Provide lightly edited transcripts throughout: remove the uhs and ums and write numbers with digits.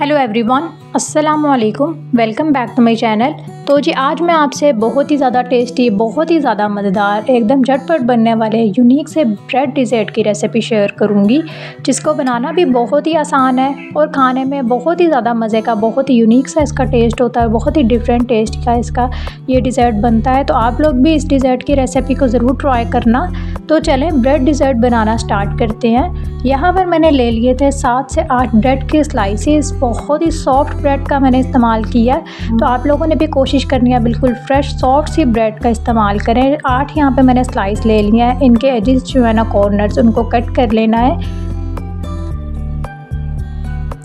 Hello everyone, अस्सलाम वालेकुम। Welcome back to my channel. तो जी आज मैं आपसे बहुत ही ज़्यादा टेस्टी, बहुत ही ज़्यादा मज़ेदार, एकदम झटपट बनने वाले यूनिक से ब्रेड डिज़र्ट की रेसिपी शेयर करूंगी, जिसको बनाना भी बहुत ही आसान है और खाने में बहुत ही ज़्यादा मज़े का, बहुत ही यूनिक सा इसका टेस्ट होता है। बहुत ही डिफरेंट टेस्ट का इसका ये डिज़र्ट बनता है। तो आप लोग भी इस डिज़र्ट की रेसिपी को ज़रूर ट्राई करना। तो चलें ब्रेड डिज़र्ट बनाना स्टार्ट करते हैं। यहाँ पर मैंने ले लिए थे 7 से 8 ब्रेड के स्लाइसेस। बहुत ही सॉफ्ट ब्रेड का मैंने इस्तेमाल किया है, तो आप लोगों ने भी कोशिश करनी है बिल्कुल फ्रेश सॉफ्ट सी ब्रेड का इस्तेमाल करें। 8 यहाँ पे मैंने स्लाइस ले लिए हैं। इनके एजेस जो है ना, कॉर्नर्स, उनको कट कर लेना है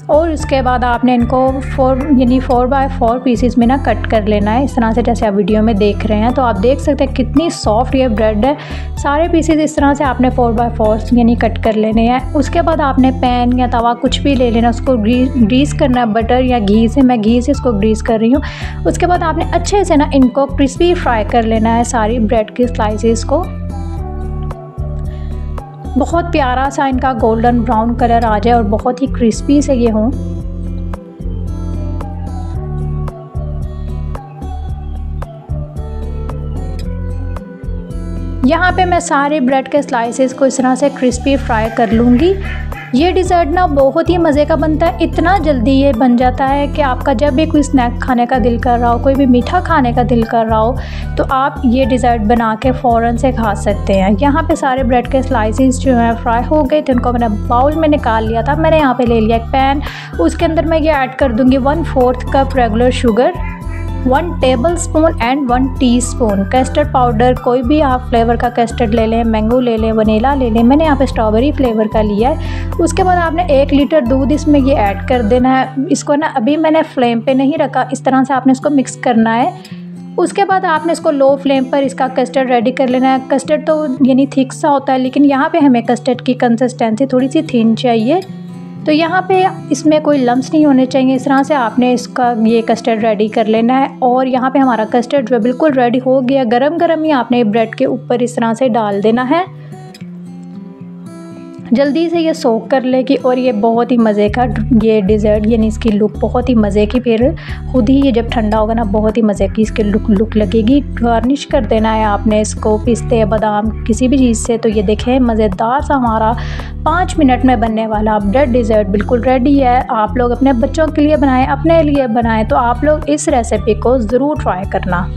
और उसके बाद आपने इनको 4 बाय 4 पीसेस में ना कट कर लेना है, इस तरह से जैसे आप वीडियो में देख रहे हैं। तो आप देख सकते हैं कितनी सॉफ्ट ये ब्रेड है। सारे पीसेस इस तरह से आपने 4 बाय 4 यानी कट कर लेने हैं। उसके बाद आपने पैन या तवा कुछ भी ले लेना, उसको ग्रीस करना है बटर या घी से। मैं घी से इसको ग्रीस कर रही हूँ। उसके बाद आपने अच्छे से ना इनको क्रिस्पी फ्राई कर लेना है, सारी ब्रेड के स्लाइसेस को। बहुत प्यारा सा इनका गोल्डन ब्राउन कलर आ जाए और बहुत ही क्रिस्पी से ये हों। यहाँ पे मैं सारे ब्रेड के स्लाइसेस को इस तरह से क्रिस्पी फ्राई कर लूँगी। ये डिज़र्ट ना बहुत ही मज़े का बनता है। इतना जल्दी ये बन जाता है कि आपका जब भी कोई स्नैक खाने का दिल कर रहा हो, कोई भी मीठा खाने का दिल कर रहा हो, तो आप ये डिज़र्ट बना के फ़ौरन से खा सकते हैं। यहाँ पे सारे ब्रेड के स्लाइसेस जो हैं फ्राई हो गए थे, उनको मैंने बाउल में निकाल लिया था। मैंने यहाँ पे ले लिया एक पैन, उसके अंदर मैं ये ऐड कर दूँगी 1/4 cup regular sugar, 1 tablespoon and 1 teaspoon custard powder. कोई भी आप फ्लेवर का कस्टर्ड ले लें, मैंगो ले लें, वनीला ले लें। मैंने यहाँ पे स्ट्रॉबेरी फ्लेवर का लिया है। उसके बाद आपने 1 लीटर दूध इसमें ये ऐड कर देना है। इसको ना अभी मैंने फ्लेम पे नहीं रखा, इस तरह से आपने इसको मिक्स करना है। उसके बाद आपने इसको लो फ्लेम पर इसका कस्टर्ड रेडी कर लेना है। कस्टर्ड तो यानी थिक सा होता है, लेकिन यहाँ पे हमें कस्टर्ड की कंसिस्टेंसी थोड़ी सी थिन चाहिए। तो यहाँ पे इसमें कोई लम्स नहीं होने चाहिए। इस तरह से आपने इसका ये कस्टर्ड रेडी कर लेना है। और यहाँ पे हमारा कस्टर्ड जो बिल्कुल रेडी हो गया। गरम गरम ही आपने ब्रेड के ऊपर इस तरह से डाल देना है, जल्दी से ये सोक कर लेगी। और ये बहुत ही मज़े का ये डिज़र्ट, यानी इसकी लुक बहुत ही मज़े की, फिर खुद ही ये जब ठंडा होगा ना बहुत ही मज़े की इसकी लुक लगेगी। गार्निश कर देना है आपने इसको पिस्ते, बादाम, किसी भी चीज़ से। तो ये देखें मज़ेदार सा हमारा 5 मिनट में बनने वाला ब्रेड डिज़र्ट बिल्कुल रेडी है। आप लोग अपने बच्चों के लिए बनाएं, अपने लिए बनाएं। तो आप लोग इस रेसिपी को ज़रूर ट्राई करना।